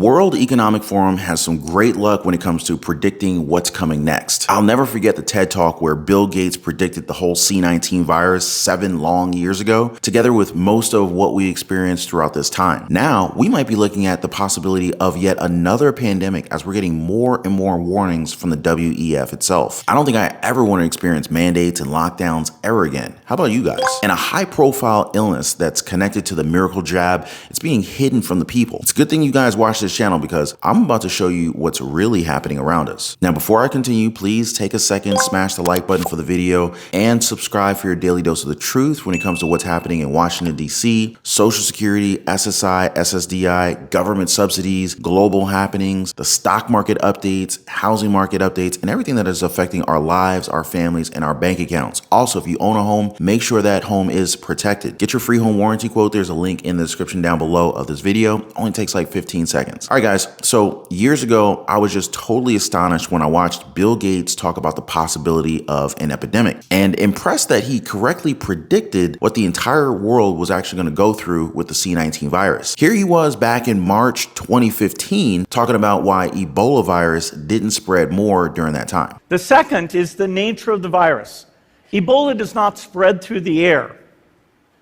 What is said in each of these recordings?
World Economic Forum has some great luck when it comes to predicting what's coming next. I'll never forget the TED Talk where Bill Gates predicted the whole C-19 virus 7 long years ago, together with most of what we experienced throughout this time. Now, we might be looking at the possibility of yet another pandemic as we're getting more and more warnings from the WEF itself. I don't think I ever want to experience mandates and lockdowns ever again. How about you guys? And a high-profile illness that's connected to the miracle jab, it's being hidden from the people. It's a good thing you guys watch this channel because I'm about to show you what's really happening around us. Now, before I continue, please take a second, smash the like button for the video, and subscribe for your daily dose of the truth when it comes to what's happening in Washington, D.C., Social Security, SSI, SSDI, government subsidies, global happenings, the stock market updates, housing market updates, and everything that is affecting our lives, our families, and our bank accounts. Also, if you own a home, make sure that home is protected. Get your free home warranty quote. There's a link in the description down below of this video. Only takes like 15 seconds. All right, guys. So years ago, I was just totally astonished when I watched Bill Gates talk about the possibility of an epidemic and impressed that he correctly predicted what the entire world was actually going to go through with the C-19 virus. Here he was back in March 2015 talking about why Ebola virus didn't spread more during that time. The second is the nature of the virus. Ebola does not spread through the air.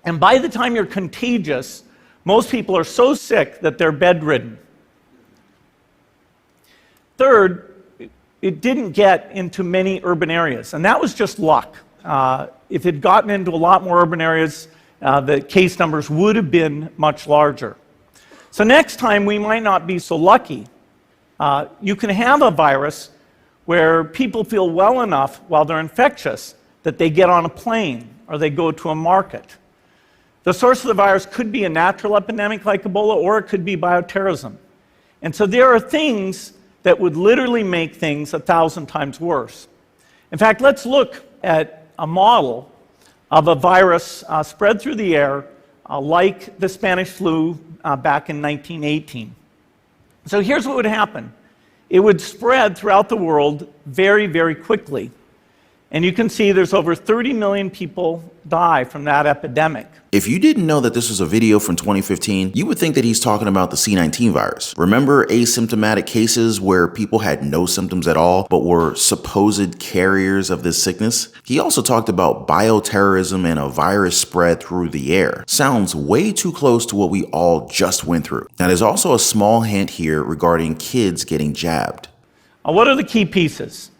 And by the time you're contagious, most people are so sick that they're bedridden. Third, it didn't get into many urban areas, and that was just luck. If it had gotten into a lot more urban areas, the case numbers would have been much larger. So next time, we might not be so lucky. You can have a virus where people feel well enough while they're infectious that they get on a plane or they go to a market. The source of the virus could be a natural epidemic like Ebola, or it could be bioterrorism. And so there are things that would literally make things 1,000 times worse. In fact, let's look at a model of a virus spread through the air like the Spanish flu back in 1918. So here's what would happen. It would spread throughout the world very, very quickly. And you can see there's over 30 million people die from that epidemic. If you didn't know that this was a video from 2015, you would think that he's talking about the C-19 virus. Remember asymptomatic cases where people had no symptoms at all, but were supposed carriers of this sickness? He also talked about bioterrorism and a virus spread through the air. Sounds way too close to what we all just went through. Now, there's also a small hint here regarding kids getting jabbed. What are the key pieces?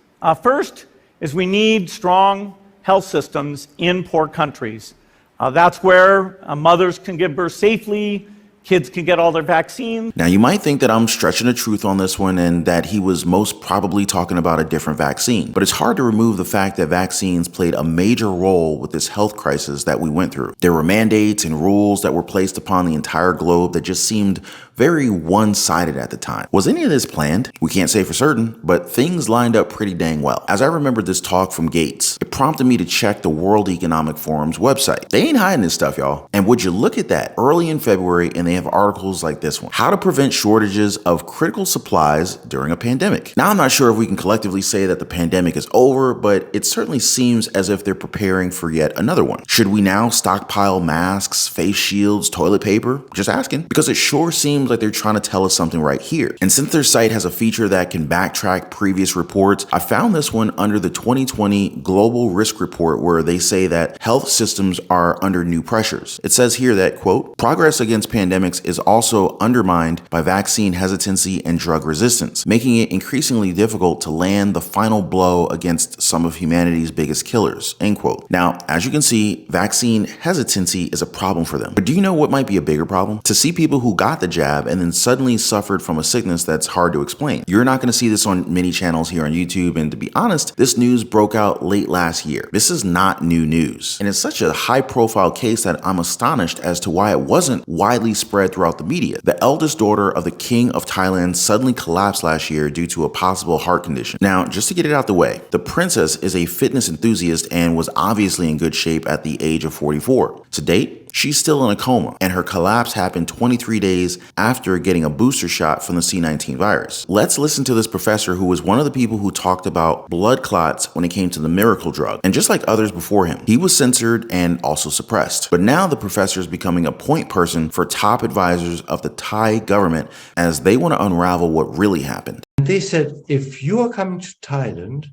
First is we need strong health systems in poor countries. That's where mothers can give birth safely, kids can get all their vaccines. Now, you might think that I'm stretching the truth on this one and that he was most probably talking about a different vaccine, but it's hard to remove the fact that vaccines played a major role with this health crisis that we went through. There were mandates and rules that were placed upon the entire globe that just seemed very one-sided at the time. Was any of this planned? We can't say for certain, but things lined up pretty dang well. As I remembered this talk from Gates, it prompted me to check the World Economic Forum's website. They ain't hiding this stuff, y'all. And would you look at that, early in February, and they have articles like this one. How to prevent shortages of critical supplies during a pandemic. Now, I'm not sure if we can collectively say that the pandemic is over, but it certainly seems as if they're preparing for yet another one. Should we now stockpile masks, face shields, toilet paper? Just asking. Because it sure seems like they're trying to tell us something right here. And since their site has a feature that can backtrack previous reports, I found this one under the 2020 Global Risk Report where they say that health systems are under new pressures. It says here that, quote, progress against pandemics is also undermined by vaccine hesitancy and drug resistance, making it increasingly difficult to land the final blow against some of humanity's biggest killers, end quote. Now, as you can see, vaccine hesitancy is a problem for them. But do you know what might be a bigger problem? To see people who got the jab and then suddenly suffered from a sickness that's hard to explain. You're not going to see this on many channels here on YouTube, and to be honest, this news broke out late last year. This is not new news, and it's such a high-profile case that I'm astonished as to why it wasn't widely spread throughout the media. The eldest daughter of the King of Thailand suddenly collapsed last year due to a possible heart condition. Now, just to get it out the way, the princess is a fitness enthusiast and was obviously in good shape at the age of 44. To date, She's still in a coma, and her collapse happened 23 days after getting a booster shot from the C-19 virus. Let's listen to this professor who was one of the people who talked about blood clots when it came to the miracle drug. And just like others before him, he was censored and also suppressed. But now the professor is becoming a point person for top advisors of the Thai government as they want to unravel what really happened. They said, if you are coming to Thailand,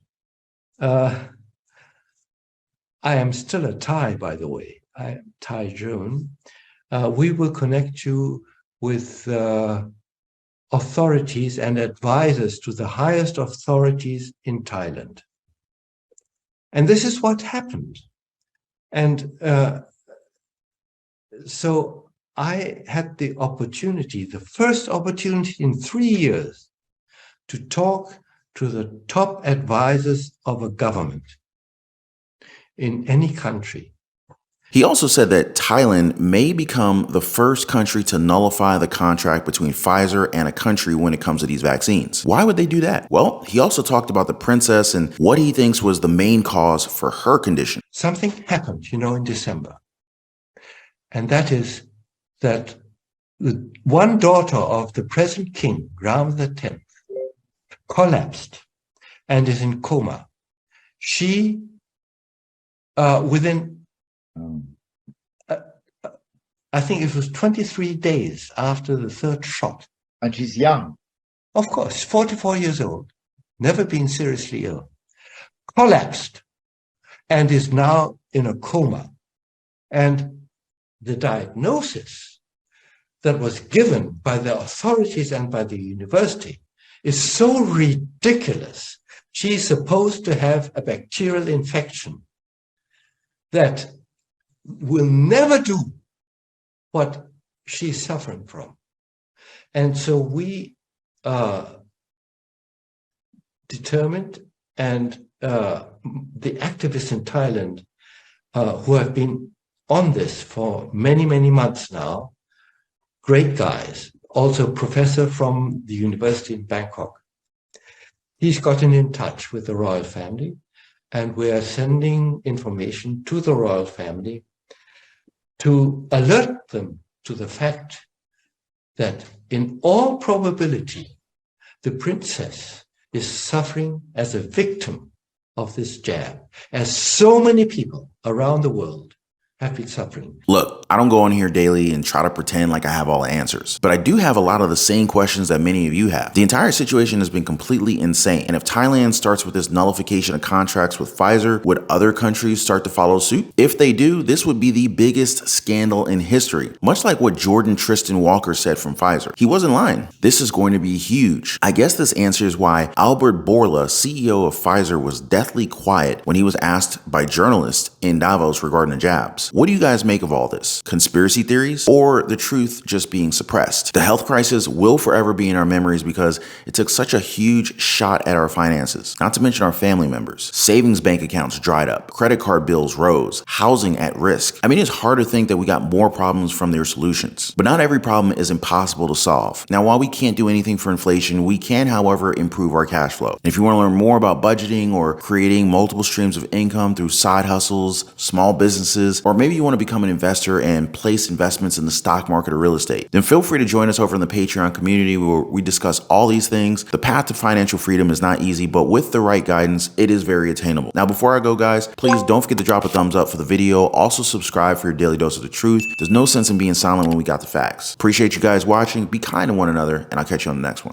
I am still a Thai, by the way. I am Thai German. We will connect you with authorities and advisors to the highest authorities in Thailand. And this is what happened. And so I had the opportunity, the first opportunity in 3 years, to talk to the top advisors of a government in any country. He also said that Thailand may become the first country to nullify the contract between Pfizer and a country when it comes to these vaccines. Why would they do that? Well, he also talked about the princess and what he thinks was the main cause for her condition. Something happened, in December. And that is that the one daughter of the present king, Rama X, collapsed and is in coma. She, within I think it was 23 days after the third shot. And she's young. Of course, 44 years old, never been seriously ill, collapsed and is now in a coma. And the diagnosis that was given by the authorities and by the university is so ridiculous. She's supposed to have a bacterial infection that will never do what she's suffering from. And so we determined, and the activists in Thailand who have been on this for many, many months now, great guys, also a professor from the university in Bangkok. He's gotten in touch with the royal family, and we are sending information to the royal family to alert them to the fact that in all probability, the princess is suffering as a victim of this jab, as so many people around the world have been suffering. Look, I don't go on here daily and try to pretend like I have all the answers, but I do have a lot of the same questions that many of you have. The entire situation has been completely insane, and if Thailand starts with this nullification of contracts with Pfizer, would other countries start to follow suit? If they do, this would be the biggest scandal in history, much like what Jordan Tristan Walker said from Pfizer. He wasn't lying. This is going to be huge. I guess this answers why Albert Bourla, CEO of Pfizer, was deathly quiet when he was asked by journalists in Davos regarding the jabs. What do you guys make of all this? Conspiracy theories or the truth just being suppressed? The health crisis will forever be in our memories because it took such a huge shot at our finances, not to mention our family members. Savings bank accounts dried up, credit card bills rose, housing at risk. I mean, it's hard to think that we got more problems from their solutions, but not every problem is impossible to solve. Now, while we can't do anything for inflation, we can, however, improve our cash flow. And if you want to learn more about budgeting or creating multiple streams of income through side hustles, small businesses, or maybe you want to become an investor and place investments in the stock market or real estate, then feel free to join us over in the Patreon community where we discuss all these things. The path to financial freedom is not easy, but with the right guidance, it is very attainable. Now, before I go, guys, please don't forget to drop a thumbs up for the video. Also subscribe for your daily dose of the truth. There's no sense in being silent when we got the facts. Appreciate you guys watching. Be kind to one another, and I'll catch you on the next one.